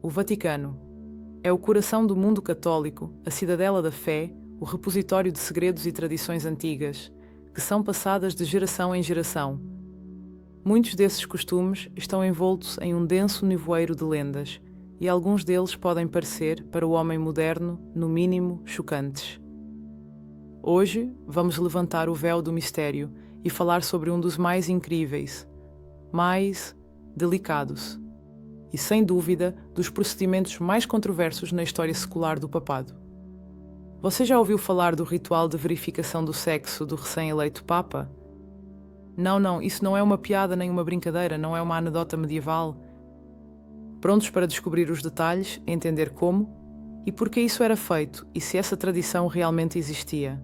O Vaticano é o coração do mundo católico, a cidadela da fé, o repositório de segredos e tradições antigas, que são passadas de geração em geração. Muitos desses costumes estão envoltos em um denso nevoeiro de lendas, e alguns deles podem parecer, para o homem moderno, no mínimo, chocantes. Hoje, vamos levantar o véu do mistério e falar sobre um dos mais incríveis, mais delicados e, sem dúvida, dos procedimentos mais controversos na história secular do papado. Você já ouviu falar do ritual de verificação do sexo do recém-eleito Papa? Não, isso não é uma piada nem uma brincadeira, não é uma anedota medieval. Prontos para descobrir os detalhes, entender como e por que isso era feito e se essa tradição realmente existia?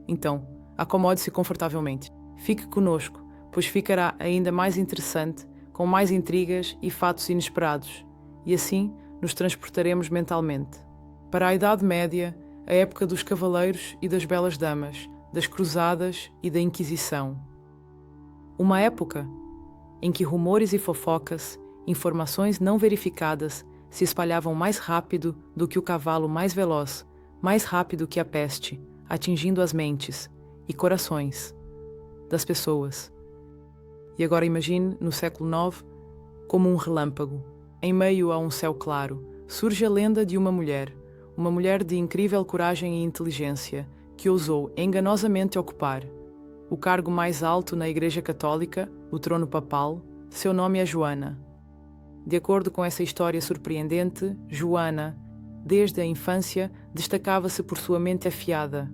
Então, acomode-se confortavelmente. Fique conosco, pois ficará ainda mais interessante, com mais intrigas e fatos inesperados, e assim nos transportaremos mentalmente para a Idade Média, a época dos cavaleiros e das belas damas, das cruzadas e da Inquisição. Uma época em que rumores e fofocas, informações não verificadas, se espalhavam mais rápido do que o cavalo mais veloz, mais rápido que a peste, atingindo as mentes e corações das pessoas. E agora imagine, no século IX, como um relâmpago, em meio a um céu claro, surge a lenda de uma mulher de incrível coragem e inteligência, que ousou enganosamente ocupar o cargo mais alto na Igreja Católica, o trono papal. Seu nome é Joana. De acordo com essa história surpreendente, Joana, desde a infância, destacava-se por sua mente afiada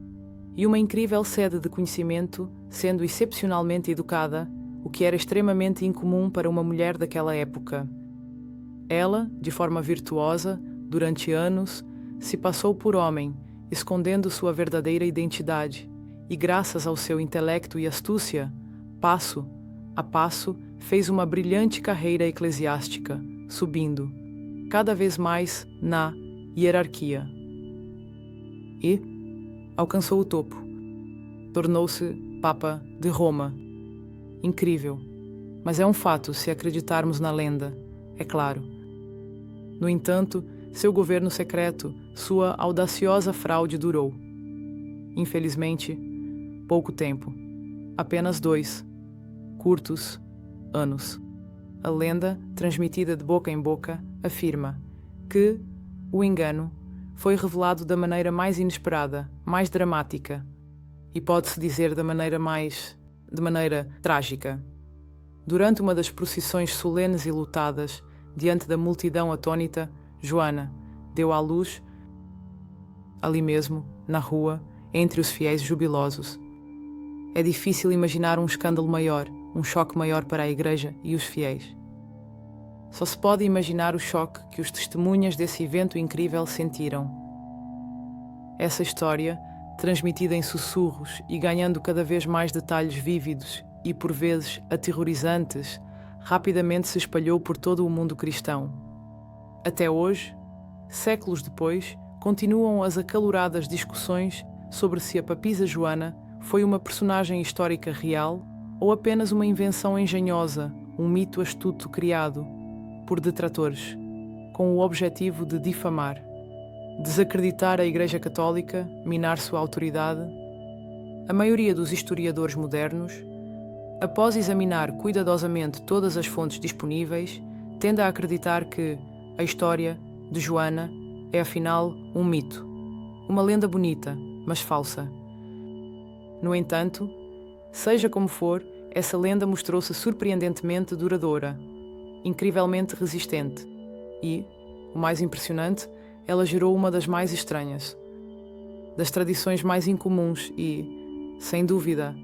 e uma incrível sede de conhecimento, sendo excepcionalmente educada, o que era extremamente incomum para uma mulher daquela época. Ela, de forma virtuosa, durante anos, se passou por homem, escondendo sua verdadeira identidade, e graças ao seu intelecto e astúcia, passo a passo, fez uma brilhante carreira eclesiástica, subindo cada vez mais na hierarquia. E alcançou o topo. Tornou-se Papa de Roma. Incrível, mas é um fato se acreditarmos na lenda, é claro. No entanto, seu governo secreto, sua audaciosa fraude durou. Infelizmente, pouco tempo. Apenas 2 curtos anos. A lenda, transmitida de boca em boca, afirma que o engano foi revelado da maneira mais inesperada, mais dramática, e pode-se dizer de maneira trágica. Durante uma das procissões solenes e lutadas, diante da multidão atônita, Joana deu à luz, ali mesmo, na rua, entre os fiéis jubilosos. É difícil imaginar um escândalo maior, um choque maior para a Igreja e os fiéis. Só se pode imaginar o choque que os testemunhas desse evento incrível sentiram. Essa história, transmitida em sussurros e ganhando cada vez mais detalhes vívidos e, por vezes, aterrorizantes, rapidamente se espalhou por todo o mundo cristão. Até hoje, séculos depois, continuam as acaloradas discussões sobre se a papisa Joana foi uma personagem histórica real ou apenas uma invenção engenhosa, um mito astuto criado por detratores, com o objetivo de difamar, desacreditar a Igreja Católica, minar sua autoridade. A maioria dos historiadores modernos, após examinar cuidadosamente todas as fontes disponíveis, tende a acreditar que a história de Joana é afinal um mito, uma lenda bonita, mas falsa. No entanto, seja como for, essa lenda mostrou-se surpreendentemente duradoura, incrivelmente resistente e, o mais impressionante, ela gerou uma das mais estranhas, das tradições mais incomuns e, sem dúvida,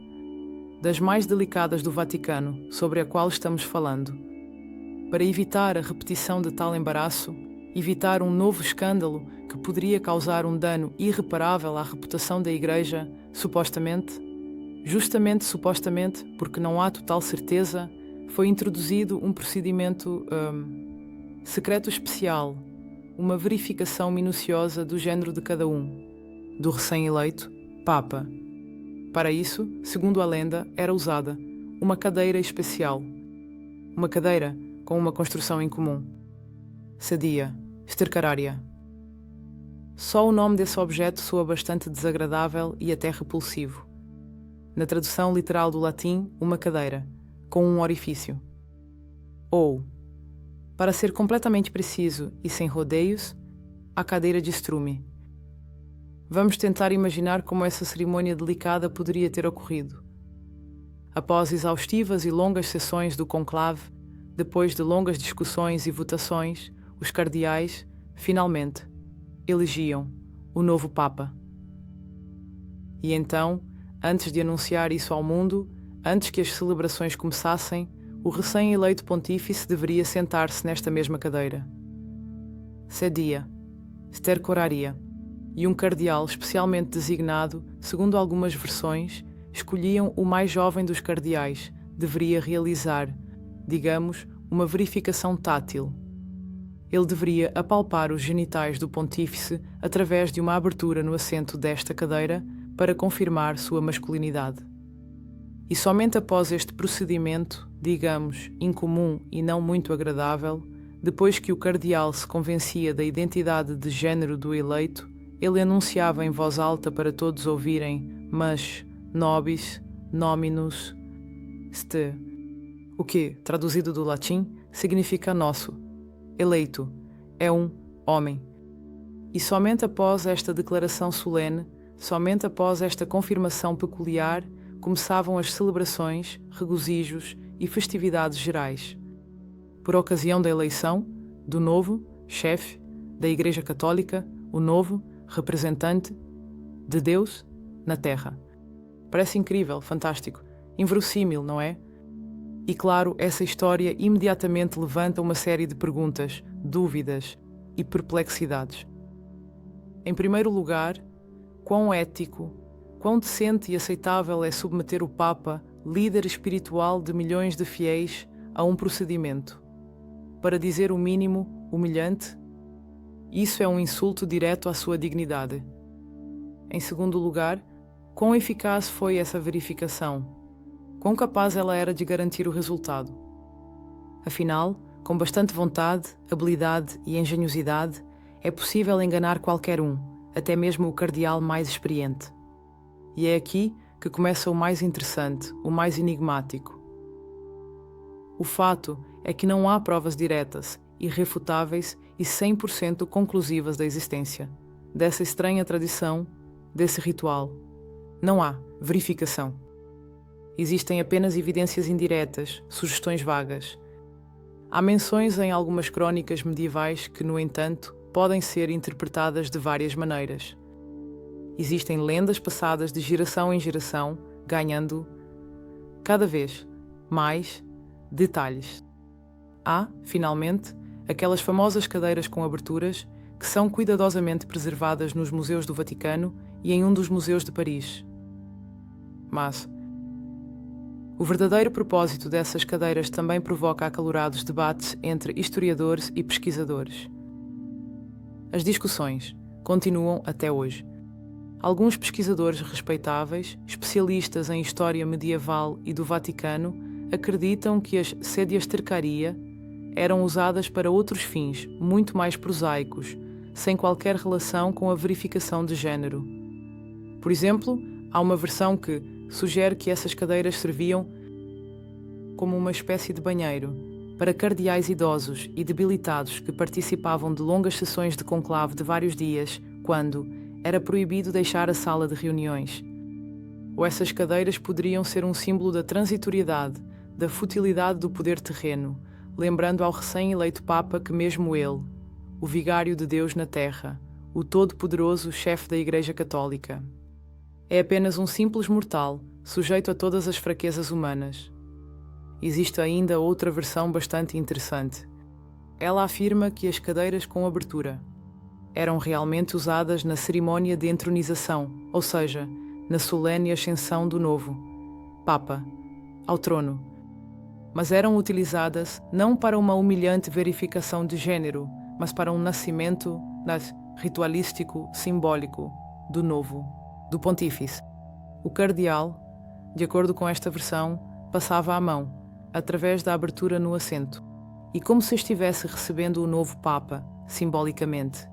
das mais delicadas do Vaticano, sobre a qual estamos falando. Para evitar a repetição de tal embaraço, evitar um novo escândalo que poderia causar um dano irreparável à reputação da Igreja, justamente supostamente, porque não há total certeza, foi introduzido um procedimento secreto especial, uma verificação minuciosa do género de cada um, do recém-eleito Papa. Para isso, segundo a lenda, era usada uma cadeira especial, uma cadeira com uma construção incomum. Sedia, stercararia. Só o nome desse objeto soa bastante desagradável e até repulsivo. Na tradução literal do latim, uma cadeira, com um orifício. Ou, para ser completamente preciso e sem rodeios, a cadeira de estrume. Vamos tentar imaginar como essa cerimônia delicada poderia ter ocorrido. Após exaustivas e longas sessões do conclave, depois de longas discussões e votações, os cardeais, finalmente, elegiam o novo Papa. E então, antes de anunciar isso ao mundo, antes que as celebrações começassem, o recém-eleito pontífice deveria sentar-se nesta mesma cadeira. Sedia, stercoraria, e um cardeal especialmente designado, segundo algumas versões, escolhiam o mais jovem dos cardeais, deveria realizar, digamos, uma verificação tátil. Ele deveria apalpar os genitais do pontífice através de uma abertura no assento desta cadeira para confirmar sua masculinidade. E somente após este procedimento, digamos, incomum e não muito agradável, depois que o cardeal se convencia da identidade de género do eleito, ele anunciava em voz alta para todos ouvirem, mas nobis, nominus, ste, o que, traduzido do latim, significa nosso, eleito, é um homem. E somente após esta declaração solene, somente após esta confirmação peculiar, começavam as celebrações, regozijos e festividades gerais. Por ocasião da eleição do novo chefe da Igreja Católica, o novo representante de Deus na Terra. Parece incrível, fantástico, inverossímil, não é? E claro, essa história imediatamente levanta uma série de perguntas, dúvidas e perplexidades. Em primeiro lugar, quão ético, quão decente e aceitável é submeter o Papa, líder espiritual de milhões de fiéis, a um procedimento? Para dizer o mínimo, humilhante? Isso é um insulto direto à sua dignidade. Em segundo lugar, quão eficaz foi essa verificação? Quão capaz ela era de garantir o resultado? Afinal, com bastante vontade, habilidade e engenhosidade, é possível enganar qualquer um, até mesmo o cardeal mais experiente. E é aqui que começa o mais interessante, o mais enigmático. O fato é que não há provas diretas, irrefutáveis e 100% conclusivas da existência dessa estranha tradição, desse ritual. Não há verificação. Existem apenas evidências indiretas, sugestões vagas. Há menções em algumas crônicas medievais que, no entanto, podem ser interpretadas de várias maneiras. Existem lendas passadas de geração em geração, ganhando, cada vez, mais detalhes. Há, finalmente, aquelas famosas cadeiras com aberturas que são cuidadosamente preservadas nos museus do Vaticano e em um dos museus de Paris. Mas o verdadeiro propósito dessas cadeiras também provoca acalorados debates entre historiadores e pesquisadores. As discussões continuam até hoje. Alguns pesquisadores respeitáveis, especialistas em história medieval e do Vaticano, acreditam que as sédias tercaria eram usadas para outros fins, muito mais prosaicos, sem qualquer relação com a verificação de género. Por exemplo, há uma versão que sugere que essas cadeiras serviam como uma espécie de banheiro para cardeais idosos e debilitados que participavam de longas sessões de conclave de vários dias, quando era proibido deixar a sala de reuniões. Ou essas cadeiras poderiam ser um símbolo da transitoriedade, da futilidade do poder terreno, lembrando ao recém-eleito Papa que mesmo ele, o vigário de Deus na Terra, o todo-poderoso chefe da Igreja Católica, é apenas um simples mortal, sujeito a todas as fraquezas humanas. Existe ainda outra versão bastante interessante. Ela afirma que as cadeiras com abertura eram realmente usadas na cerimônia de entronização, ou seja, na solene ascensão do novo Papa ao trono, mas eram utilizadas não para uma humilhante verificação de género, mas para um nascimento ritualístico simbólico do novo, do pontífice. O cardeal, de acordo com esta versão, passava a mão através da abertura no assento, e como se estivesse recebendo o novo Papa, simbolicamente,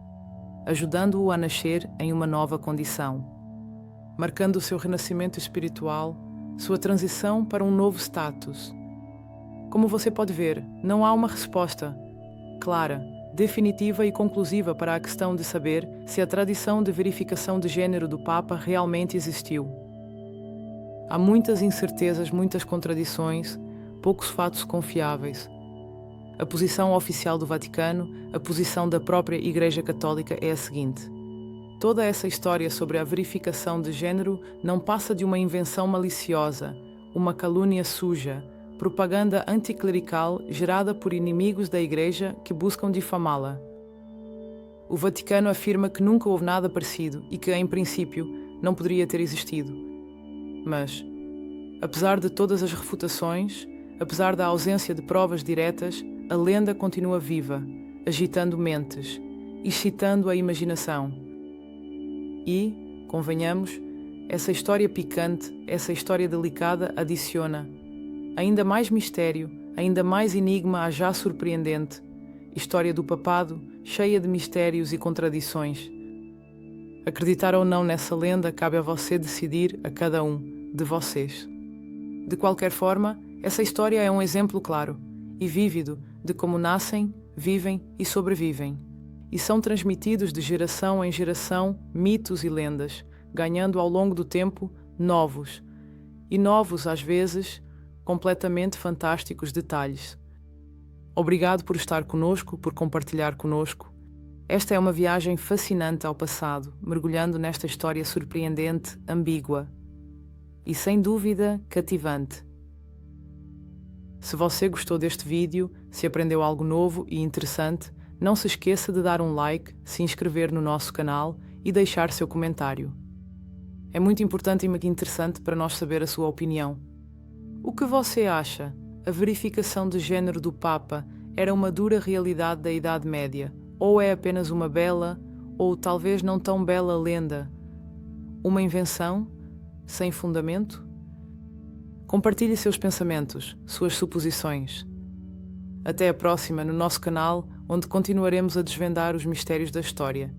ajudando-o a nascer em uma nova condição, marcando o seu renascimento espiritual, sua transição para um novo status. Como você pode ver, não há uma resposta clara, definitiva e conclusiva para a questão de saber se a tradição de verificação de gênero do Papa realmente existiu. Há muitas incertezas, muitas contradições, poucos fatos confiáveis. A posição oficial do Vaticano, a posição da própria Igreja Católica é a seguinte: toda essa história sobre a verificação de gênero não passa de uma invenção maliciosa, uma calúnia suja, propaganda anticlerical gerada por inimigos da Igreja que buscam difamá-la. O Vaticano afirma que nunca houve nada parecido e que, em princípio, não poderia ter existido. Mas, apesar de todas as refutações, apesar da ausência de provas diretas, a lenda continua viva, agitando mentes, excitando a imaginação. E, convenhamos, essa história picante, essa história delicada adiciona ainda mais mistério, ainda mais enigma à já surpreendente história do papado, cheia de mistérios e contradições. Acreditar ou não nessa lenda cabe a você decidir, a cada um de vocês. De qualquer forma, essa história é um exemplo claro e vívido de como nascem, vivem e sobrevivem. E são transmitidos de geração em geração mitos e lendas, ganhando ao longo do tempo novos, e novos às vezes, completamente fantásticos detalhes. Obrigado por estar conosco, por compartilhar conosco. Esta é uma viagem fascinante ao passado, mergulhando nesta história surpreendente, ambígua e, sem dúvida, cativante. Se você gostou deste vídeo, se aprendeu algo novo e interessante, não se esqueça de dar um like, se inscrever no nosso canal e deixar seu comentário. É muito importante e interessante para nós saber a sua opinião. O que você acha? A verificação de gênero do Papa era uma dura realidade da Idade Média, ou é apenas uma bela, ou talvez não tão bela lenda? Uma invenção? Sem fundamento? Compartilhe seus pensamentos, suas suposições. Até a próxima no nosso canal, onde continuaremos a desvendar os mistérios da história.